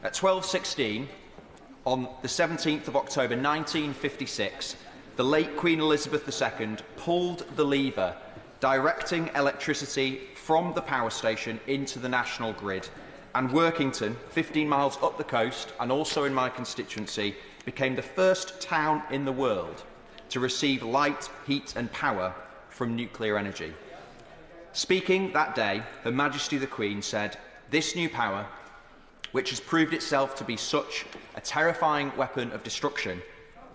At 12:16, on the 17th of October 1956, the late Queen Elizabeth II pulled the lever, directing electricity from the power station into the national grid, and Workington, 15 miles up the coast and also in my constituency, became the first town in the world to receive light, heat and power from nuclear energy. Speaking that day, Her Majesty the Queen said, "This new power, which has proved itself to be such a terrifying weapon of destruction,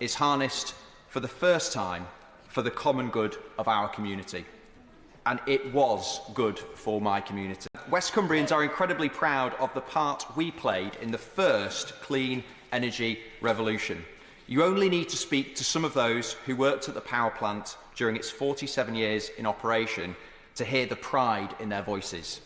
is harnessed for the first time for the common good of our community." And it was good for my community. West Cumbrians are incredibly proud of the part we played in the first clean energy revolution. You only need to speak to some of those who worked at the power plant during its 47 years in operation to hear the pride in their voices.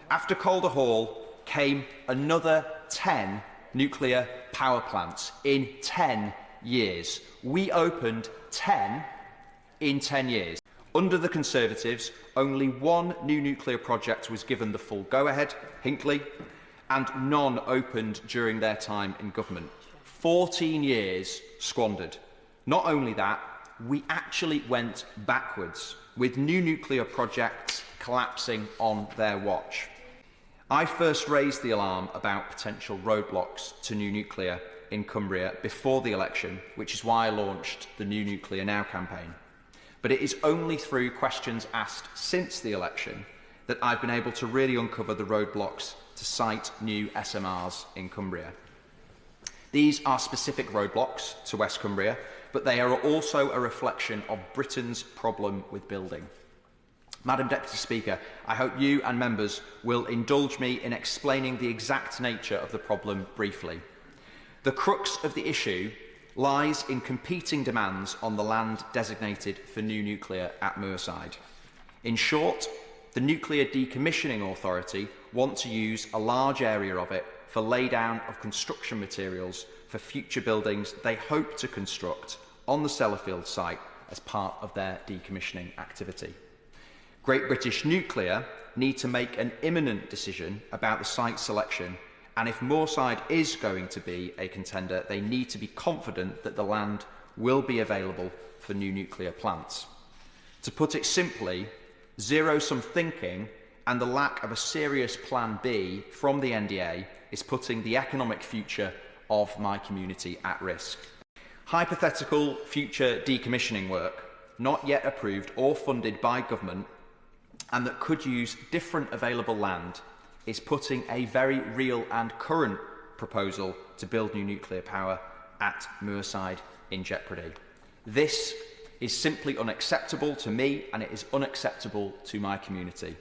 After Calder Hall came another 10 nuclear power plants in 10 years. We opened 10 in 10 years. Under the Conservatives, only one new nuclear project was given the full go-ahead, Hinkley, and none opened during their time in government. 14 years squandered. Not only that, we actually went backwards, with new nuclear projects collapsing on their watch. I first raised the alarm about potential roadblocks to new nuclear in Cumbria before the election, which is why I launched the New Nuclear Now campaign. But it is only through questions asked since the election that I've been able to really uncover the roadblocks to site new SMRs in Cumbria. These are specific roadblocks to West Cumbria, but they are also a reflection of Britain's problem with building. Madam Deputy Speaker, I hope you and members will indulge me in explaining the exact nature of the problem briefly. The crux of the issue lies in competing demands on the land designated for new nuclear at Moorside. In short, the Nuclear Decommissioning Authority want to use a large area of it for laydown of construction materials for future buildings they hope to construct on the Sellafield site as part of their decommissioning activity. Great British Nuclear need to make an imminent decision about the site selection, and if Moorside is going to be a contender, they need to be confident that the land will be available for new nuclear plants. To put it simply, zero-sum thinking and the lack of a serious plan B from the NDA is putting the economic future of my community at risk. Hypothetical future decommissioning work, not yet approved or funded by government, and that could use different available land, is putting a very real and current proposal to build new nuclear power at Moorside in jeopardy. This is simply unacceptable to me, and it is unacceptable to my community.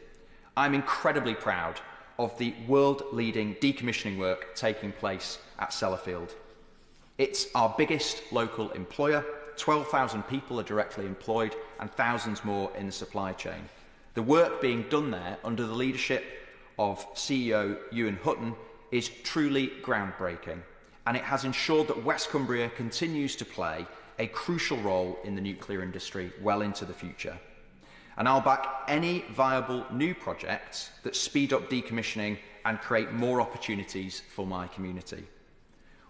I'm incredibly proud of the world-leading decommissioning work taking place at Sellafield. It's our biggest local employer. 12,000 people are directly employed and thousands more in the supply chain. The work being done there under the leadership of CEO Ewan Hutton is truly groundbreaking, and it has ensured that West Cumbria continues to play a crucial role in the nuclear industry well into the future. And I'll back any viable new projects that speed up decommissioning and create more opportunities for my community.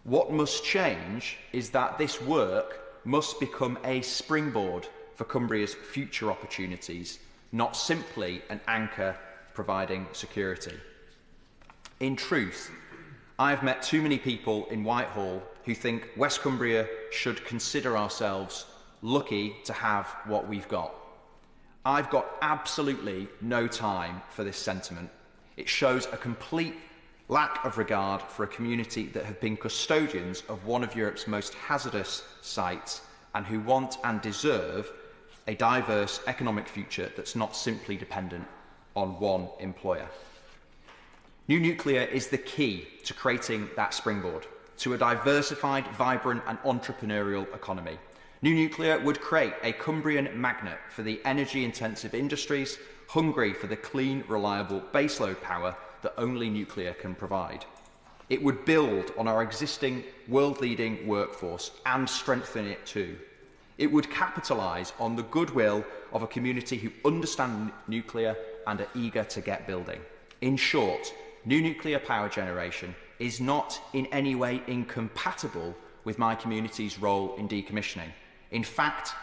What must change is that this work must become a springboard for Cumbria's future opportunities, not simply an anchor providing security. In truth, I have met too many people in Whitehall who think West Cumbria should consider ourselves lucky to have what we've got. I've got absolutely no time for this sentiment. It shows a complete lack of regard for a community that have been custodians of one of Europe's most hazardous sites and who want and deserve a diverse economic future that's not simply dependent on one employer. New nuclear is the key to creating that springboard to a diversified, vibrant and entrepreneurial economy. New nuclear would create a Cumbrian magnet for the energy-intensive industries, hungry for the clean, reliable baseload power that only nuclear can provide. It would build on our existing world-leading workforce and strengthen it too. It would capitalise on the goodwill of a community who understand nuclear and are eager to get building. In short, new nuclear power generation is not in any way incompatible with my community's role in decommissioning. In fact,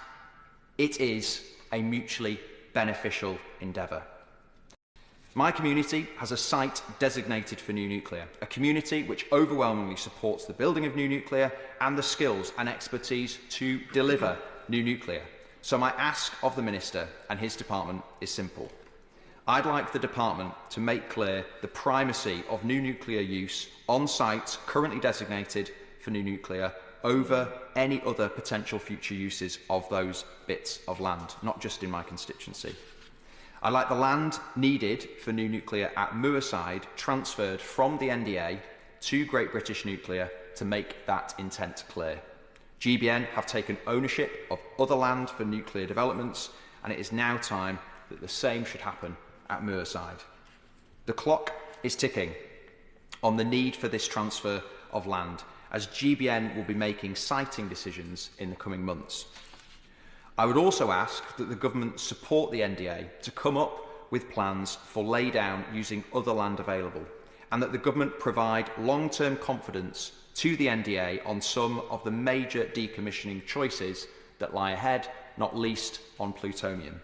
it is a mutually beneficial endeavour. My community has a site designated for new nuclear, a community which overwhelmingly supports the building of new nuclear and the skills and expertise to deliver new nuclear. So my ask of the Minister and his department is simple. I'd like the department to make clear the primacy of new nuclear use on sites currently designated for new nuclear over any other potential future uses of those bits of land, not just in my constituency. I'd like the land needed for new nuclear at Moorside transferred from the NDA to Great British Nuclear to make that intent clear. GBN have taken ownership of other land for nuclear developments, and it is now time that the same should happen at Moorside. The clock is ticking on the need for this transfer of land, as GBN will be making siting decisions in the coming months. I would also ask that the government support the NDA to come up with plans for laydown using other land available, and that the government provide long-term confidence to the NDA on some of the major decommissioning choices that lie ahead, not least on plutonium.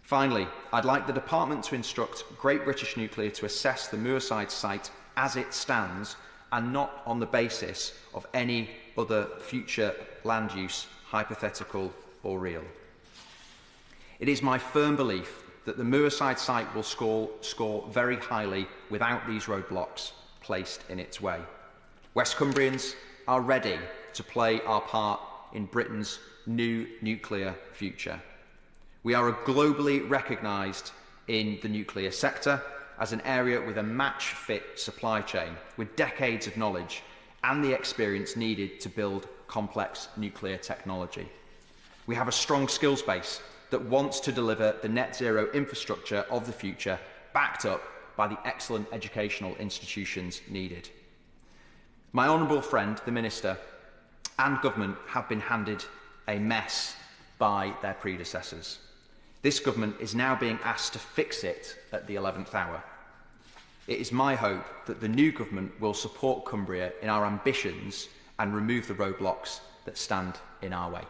Finally, I'd like the department to instruct Great British Nuclear to assess the Moorside site as it stands and not on the basis of any other future land use, hypothetical or real. It is my firm belief that the Moorside site will score very highly without these roadblocks placed in its way. West Cumbrians are ready to play our part in Britain's new nuclear future. We are globally recognised in the nuclear sector as an area with a match-fit supply chain, with decades of knowledge and the experience needed to build complex nuclear technology. We have a strong skills base that wants to deliver the net zero infrastructure of the future, backed up by the excellent educational institutions needed. My honourable friend, the Minister, and Government have been handed a mess by their predecessors. This Government is now being asked to fix it at the 11th hour. It is my hope that the new Government will support Cumbria in our ambitions and remove the roadblocks that stand in our way.